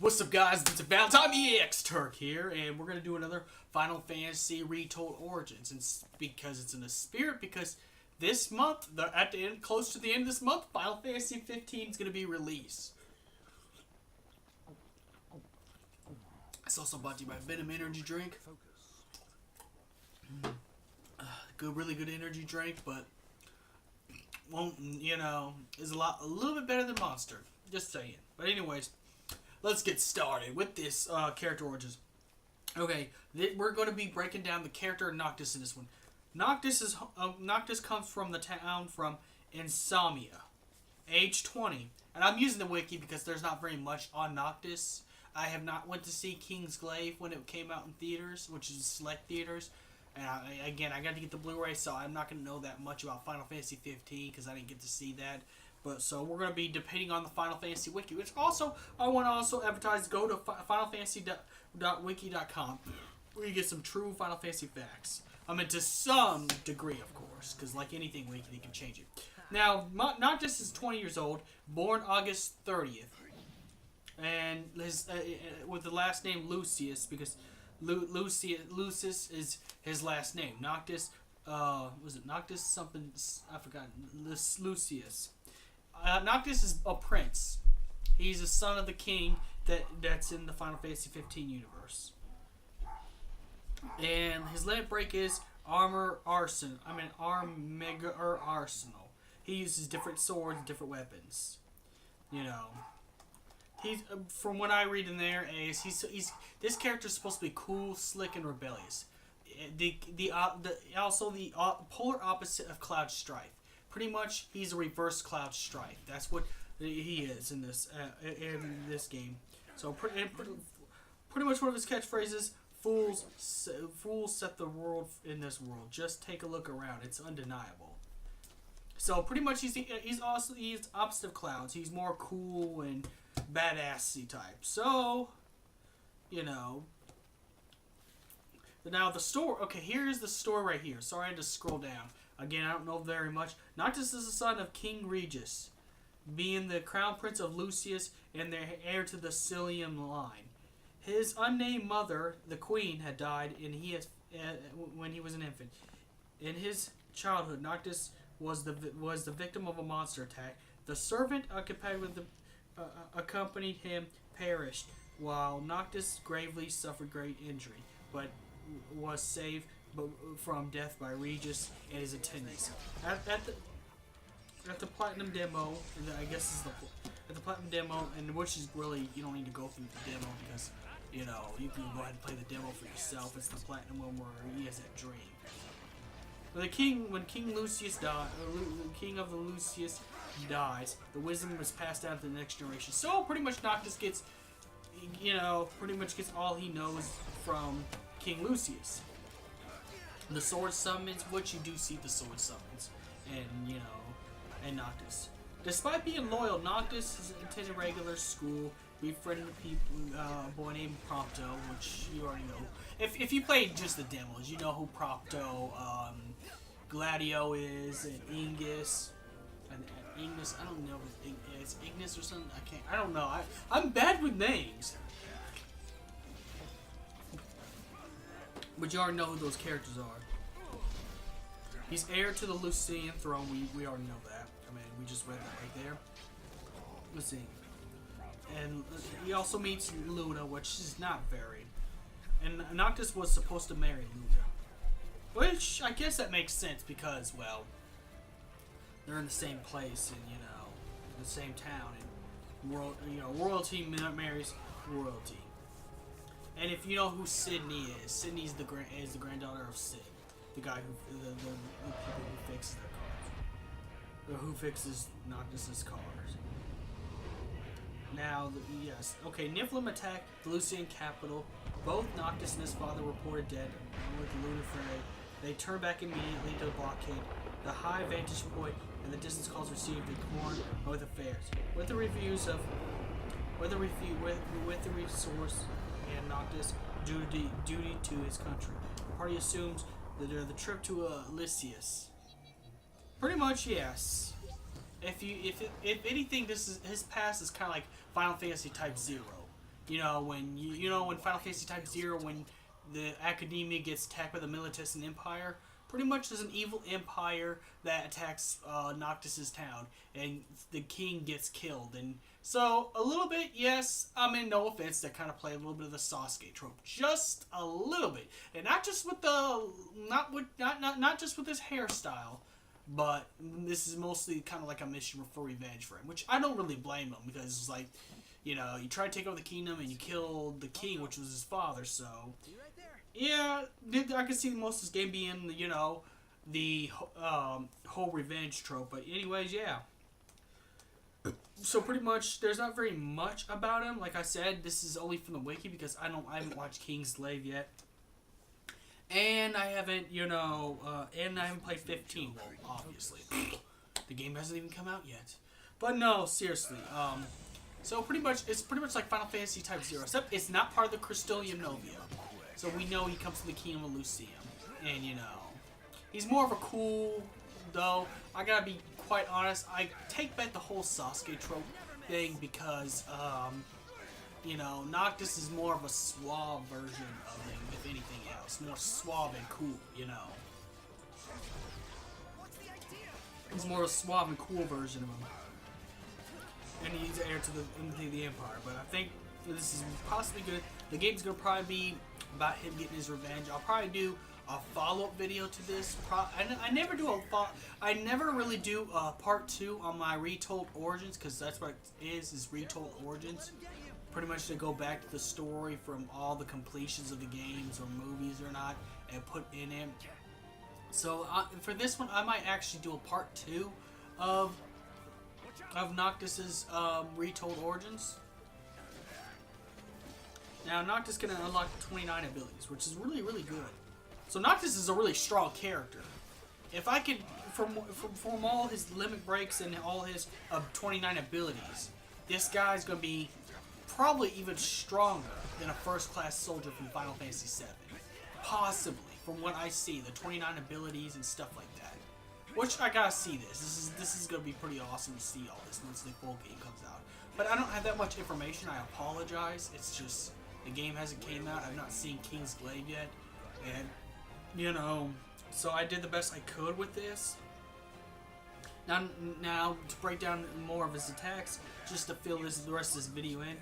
What's up, guys? It's Valentine EX Turk here, and we're gonna do another Final Fantasy Retold Origins. And because it's in the spirit, because this month, close to the end of this month, Final Fantasy 15 is gonna be released. It's also brought to you by Venom Energy Drink. Good, really good energy drink, but won't is a little bit better than Monster. Just saying. But anyways. Let's get started with this character origins. Okay, we're going to be breaking down the character of Noctis in this one. Noctis comes from the town from Insomnia, age 20. And I'm using the wiki because there's not very much on Noctis. I have not went to see King's Glaive when it came out in theaters, which is select theaters. And I got to get the Blu-ray, so I'm not going to know that much about Final Fantasy 15 because I didn't get to see that. But so we're going to be depending on the Final Fantasy Wiki, which also I want to also advertise. Go to finalfantasy.wiki.com where you get some true Final Fantasy facts. I mean, to some degree, of course, because like anything Wiki, they can change it. Now, Noctis is 20 years old, born August 30th, and his with the last name Lucius because Lucis is his last name. Noctis, was it Noctis something? I forgot. Lucius. Noctis is a prince. He's the son of the king that's in the Final Fantasy 15 universe. And his limit break is Armega Arsenal. He uses different swords, different weapons. You know, he's from what I read in there is he's this character is supposed to be cool, slick, and rebellious. Also the polar opposite of Cloud Strife. Pretty much, he's a reverse Cloud Strife. That's what he is in this game. So pretty much one of his catchphrases: "Fools set the world in this world. Just take a look around. It's undeniable." So pretty much, he's opposite of Clouds. He's more cool and badassy type. So, you know. Now the story. Okay, here's the story right here. Sorry, I had to scroll down. Again, I don't know very much. Noctis is the son of King Regis, being the crown prince of Lucius and the heir to the Caelum line. His unnamed mother, the queen, had died, and when he was an infant. In his childhood, Noctis was the victim of a monster attack. The servant accompanied him perished, while Noctis gravely suffered great injury, but was saved from death by Regis and his attendants. At the platinum demo, I guess is at the platinum demo, and which is really, you don't need to go through the demo because you can go ahead and play the demo for yourself. It's the platinum one where he has that dream. When King Lucius died, King of the Lucius dies, the wisdom was passed down to the next generation. So pretty much Noctis gets, all he knows from King Lucius. The sword summons, which you do see the sword summons, and Noctis. Despite being loyal, Noctis has attended regular school, befriended a boy named Prompto, which you already know. If you played just the demos, you know who Prompto, Gladio is, and Ingus. And Ignis, I don't know if it's Ignis or something. I don't know. I'm bad with names. But you already know who those characters are. He's heir to the Lucian throne. We already know that. I mean, we just read that right there. Let's see. And he also meets Luna, which is not very. And Noctis was supposed to marry Luna. Which, I guess that makes sense because, well, they're in the same place and, the same town. And, royalty marries royalty. And if you know who Sydney is, Sydney's the granddaughter of Sid, the guy who the people who fixes their cars, or who fixes Noctis's cars. Now, yes, okay. Niflheim attacked the Lucian capital. Both Noctis and his father reported dead. With Lunafray, they turned back immediately to the blockade. The high vantage point and the distance calls received the corn with affairs. With the resource and Noctis duty to his country. The party assumes that the trip to Lycius. Pretty much, yes. If anything, his past is kind of like Final Fantasy Type 0. You know, when when Final Fantasy Type 0, when the Academia gets attacked by the Militant Empire, pretty much there's an evil empire that attacks Noctis's town, and the king gets killed. And so, a little bit, yes, I mean, no offense, they kind of play a little bit of the Sasuke trope. Just a little bit. And not just with the, not just with his hairstyle, but this is mostly kind of like a mission for revenge for him, which I don't really blame him, because it's like, you know, you try to take over the kingdom and you killed the king, which was his father, so yeah, I can see most of this game being, you know, the whole revenge trope. But anyways, yeah. So pretty much, there's not very much about him. Like I said, this is only from the wiki because I haven't watched Kingslave yet, and I haven't, and I haven't played 15. Well, obviously, the game hasn't even come out yet. But no, seriously. So pretty much, it's pretty much like Final Fantasy Type 0, except it's not part of the Crystalium Novia. So we know he comes to the Kingdom of Lucium, and he's more of a cool, though. I gotta be quite honest, I take back the whole Sasuke trope thing because, Noctis is more of a suave version of him, if anything else. More suave and cool, He's more a suave and cool version of him. And he's heir to the Empire, but I think this is possibly good. The game's gonna probably be about him getting his revenge. I'll probably do a follow-up video to this. I never really do a part 2 on my Retold Origins, because that's what it is Retold Origins. Pretty much to go back to the story from all the completions of the games or movies or not, and put in it. So for this one, I might actually do a part 2 of Noctis's Retold Origins. Now, Noctis can unlock 29 abilities, which is really, really good. So Noctis is a really strong character. If I could, from all his limit breaks and all his 29 abilities, this guy's going to be probably even stronger than a first-class soldier from Final Fantasy VII. Possibly, from what I see, the 29 abilities and stuff like that. Which, I gotta see this. This is going to be pretty awesome to see all this once the full game comes out. But I don't have that much information. I apologize. It's just, the game hasn't came out. I've not seen Kingslave yet. And, so I did the best I could with this. Now to break down more of his attacks, just to fill the rest of this video in,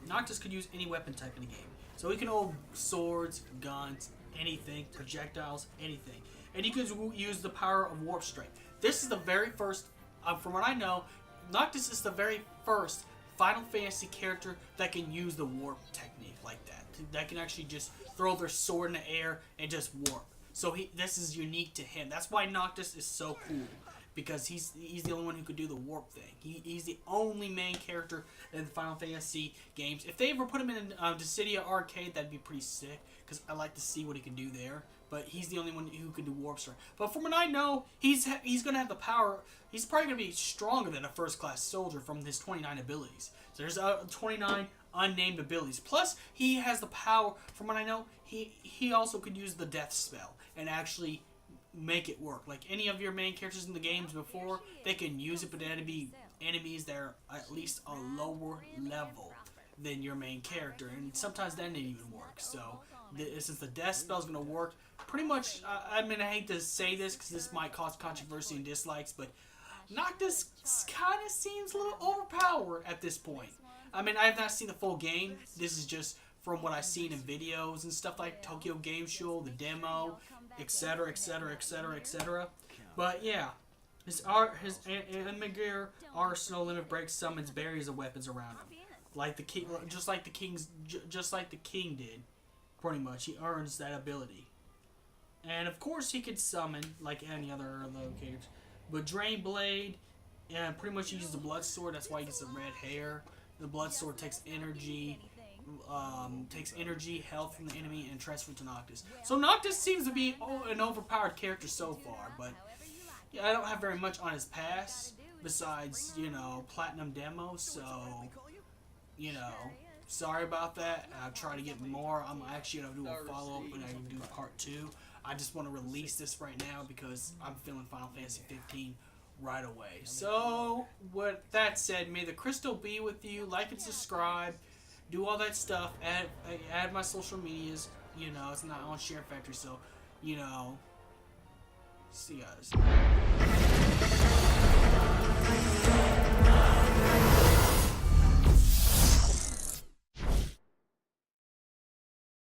Noctis could use any weapon type in the game. So he can hold swords, guns, anything, projectiles, anything. And he could use the power of Warp Strength. This is the very first, from what I know, Noctis is the very first Final Fantasy character that can use the warp technique like that. That can actually just throw their sword in the air and just warp. So this is unique to him. That's why Noctis is so cool, because he's the only one who could do the warp thing. He's the only main character in the Final Fantasy games. If they ever put him in Dissidia Arcade, that'd be pretty sick, because I like to see what he can do there. But he's the only one who can do warp strike. But from what I know, he's gonna have the power. He's probably gonna be stronger than a first-class soldier from his 29 abilities. So there's 29 unnamed abilities. Plus, he has the power. From what I know, he also could use the death spell and actually make it work. Like any of your main characters in the games before, they can use it, but they had to be enemies that are at least a lower level than your main character, and sometimes that didn't even work. So since the death spell is going to work, pretty much, I hate to say this because this might cause controversy and dislikes, but Noctis kind of seems a little overpowered at this point. I have not seen the full game. This is just from what I've seen in videos and stuff like Tokyo Game Show, the demo, etc., etc., etc., etc. But yeah, his Enmigir arsenal limit breaks summons barriers of weapons around him, like the king, just like the king did. Pretty much, he earns that ability. And of course, he could summon like any other character. But Drain Blade, pretty much uses the Blood Sword. That's why he gets the red hair. The Blood Sword takes energy, health from the enemy, and transfers to Noctis. So Noctis seems to be an overpowered character so far. But yeah, I don't have very much on his past besides platinum demo. So sorry about that. I'll try to get more. I'm actually gonna do a follow up when I do part 2. I just want to release this right now because I'm feeling Final Fantasy 15 right away. So, with that said, may the crystal be with you. Like and subscribe. do all that stuff. Add my social medias. You know, it's not on SHAREfactory, so you know. See you guys.